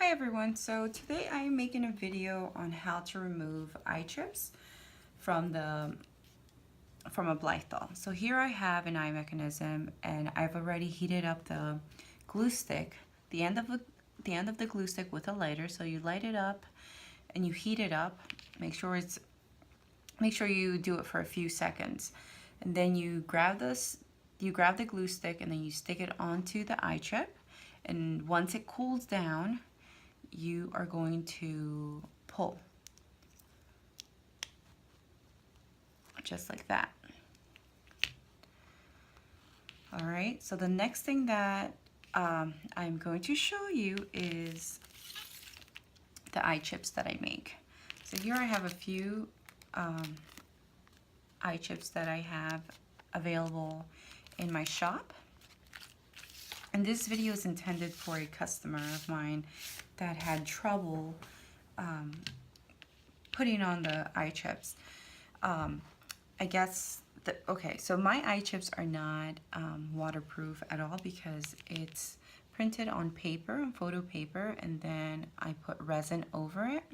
Hi everyone, so today I am making a video on how to remove eye chips from a Blythe doll. So here I have an eye mechanism and I've already heated up the glue stick, the end of the glue stick with a lighter. So you light it up and you heat it up. Make sure you do it for a few seconds. And then you grab the glue stick and then you stick it onto the eye chip. And once it cools down, you are going to pull, just like that. All right, so the next thing that I'm going to show you is the eye chips that I make. So here I have a few eye chips that I have available in my shop. And this video is intended for a customer of mine that had trouble putting on the eye chips. Okay, so my eye chips are not waterproof at all because it's printed on paper, on photo paper, and then I put resin over it.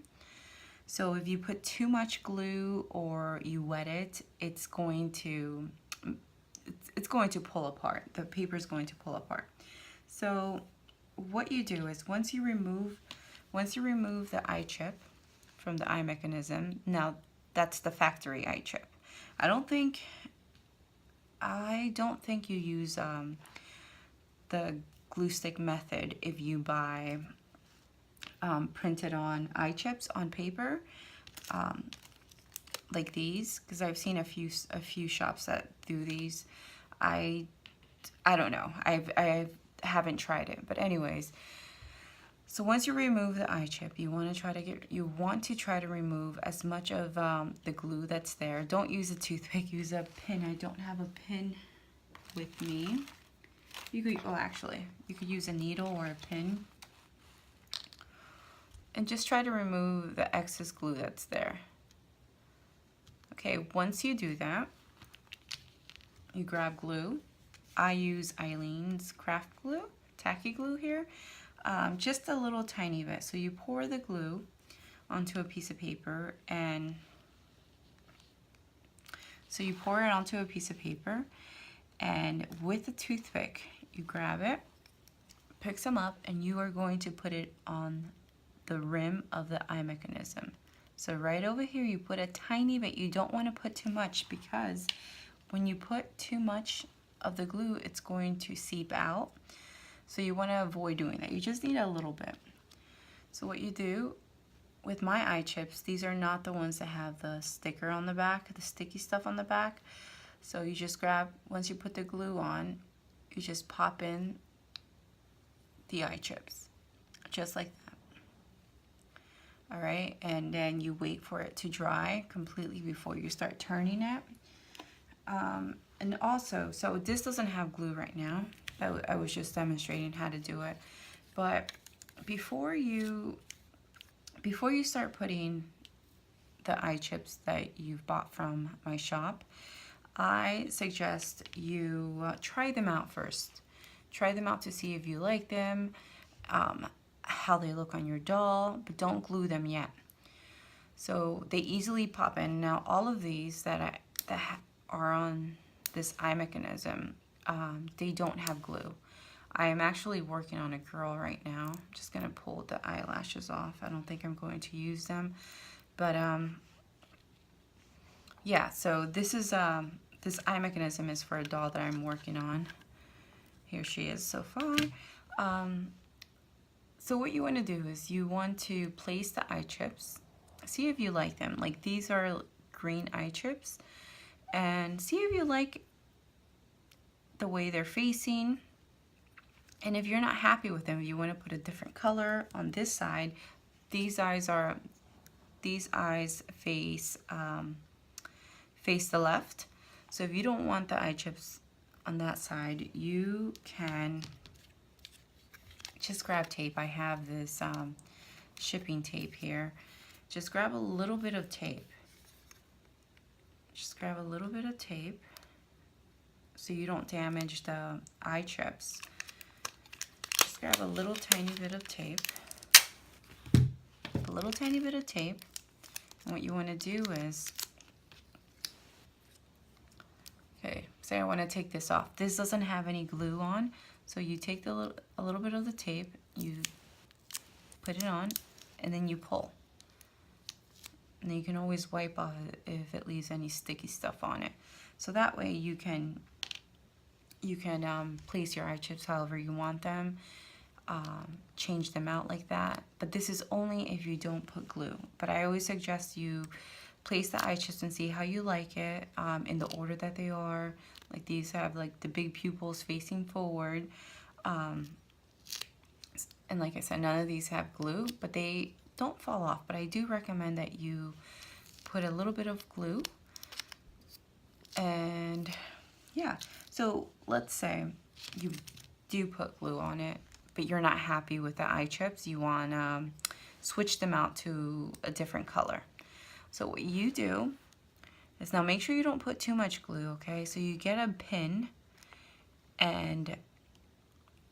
So if you put too much glue or you wet it, it's going to pull apart. The paper is going to pull apart. So what you do is once you remove the eye chip from the eye mechanism, now that's the factory eye chip. I don't think you use the glue stick method if you buy printed on eye chips on paper like these, because I've seen a few shops that do these. I don't know. I haven't tried it, but anyways, so once you remove the eye chip, you want to try to remove as much of the glue that's there. Don't use a toothpick, use a pin. I don't have a pin with me. You could use a needle or a pin and just try to remove the excess glue that's there. Okay, once you do that, you grab glue. I use Eileen's craft glue, tacky glue here, just a little tiny bit. So you pour the glue onto a piece of paper, and with a toothpick, you grab it, pick some up, and you are going to put it on the rim of the eye mechanism. So right over here, you put a tiny bit. You don't want to put too much because when you put too much of the glue, it's going to seep out. So you want to avoid doing that. You just need a little bit. So what you do with my eye chips, these are not the ones that have the sticker on the back, the sticky stuff on the back. So you just grab, once you put the glue on, you just pop in the eye chips, just like that. All right, and then you wait for it to dry completely before you start turning it. And also, so this doesn't have glue right now. I was just demonstrating how to do it. But before you start putting the eye chips that you've bought from my shop, I suggest you try them out first. Try them out to see if you like them, how they look on your doll, but don't glue them yet. So they easily pop in. Now all of these that are on this eye mechanism, they don't have glue. I am actually working on a girl right now. I'm just gonna pull the eyelashes off. I don't think I'm going to use them, but yeah. So this is this eye mechanism is for a doll that I'm working on. Here she is so far. So what you want to do is you want to place the eye chips. See if you like them. Like these are green eye chips. And see if you like the way they're facing. And if you're not happy with them, you want to put a different color on this side. These eyes face the left. So if you don't want the eye chips on that side, you can just grab tape. I have this shipping tape here. Just grab a little bit of tape. Just grab a little bit of tape so you don't damage the eye chips. Just grab a little tiny bit of tape little tiny bit of tape. And what you want to do is, okay, say I want to take this off. This doesn't have any glue on, so you take a little bit of the tape, you put it on, and then you pull. And then you can always wipe off if it leaves any sticky stuff on it. So that way you can place your eye chips however you want them, change them out like that. But this is only if you don't put glue. But I always suggest you place the eye chips and see how you like it, in the order that they are. Like these have like the big pupils facing forward. And like I said, none of these have glue, but they don't fall off. But I do recommend that you put a little bit of glue. And yeah, so let's say you do put glue on it, but you're not happy with the eye chips. You want to switch them out to a different color. So what you do is, now make sure you don't put too much glue, okay? So you get a pin, and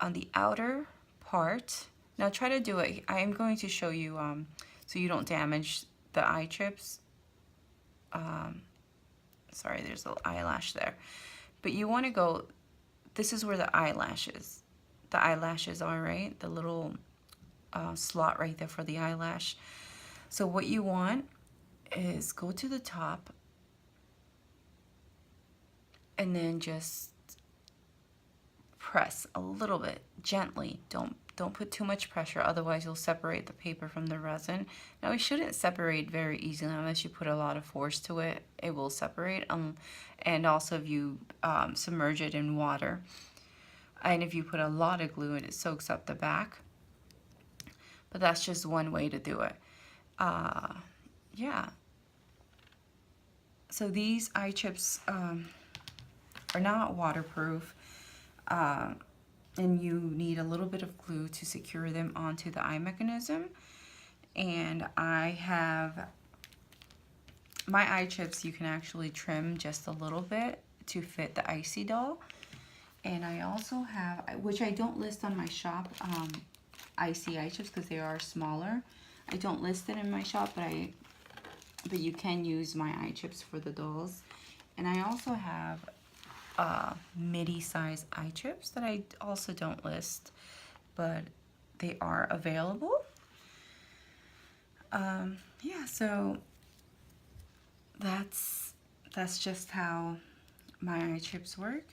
on the outer part, now try to do it, I am going to show you so you don't damage the eye chips. Sorry, there's a little eyelash there. But you want to go, this is where the eyelashes are, right? The little slot right there for the eyelash. So what you want is go to the top and then just press a little bit gently. Don't put too much pressure, otherwise you'll separate the paper from the resin. Now it shouldn't separate very easily unless you put a lot of force to it. It will separate, and also if you submerge it in water. And if you put a lot of glue in, it soaks up the back. But that's just one way to do it. Yeah. So these eye chips are not waterproof. And you need a little bit of glue to secure them onto the eye mechanism. And I have my eye chips, you can actually trim just a little bit to fit the icy doll. And I also have, which I don't list on my shop, icy eye chips because they are smaller. I don't list it in my shop, but you can use my eye chips for the dolls. And I also have midi size eye chips that I also don't list, but they are available. Yeah, so that's just how my eye chips work.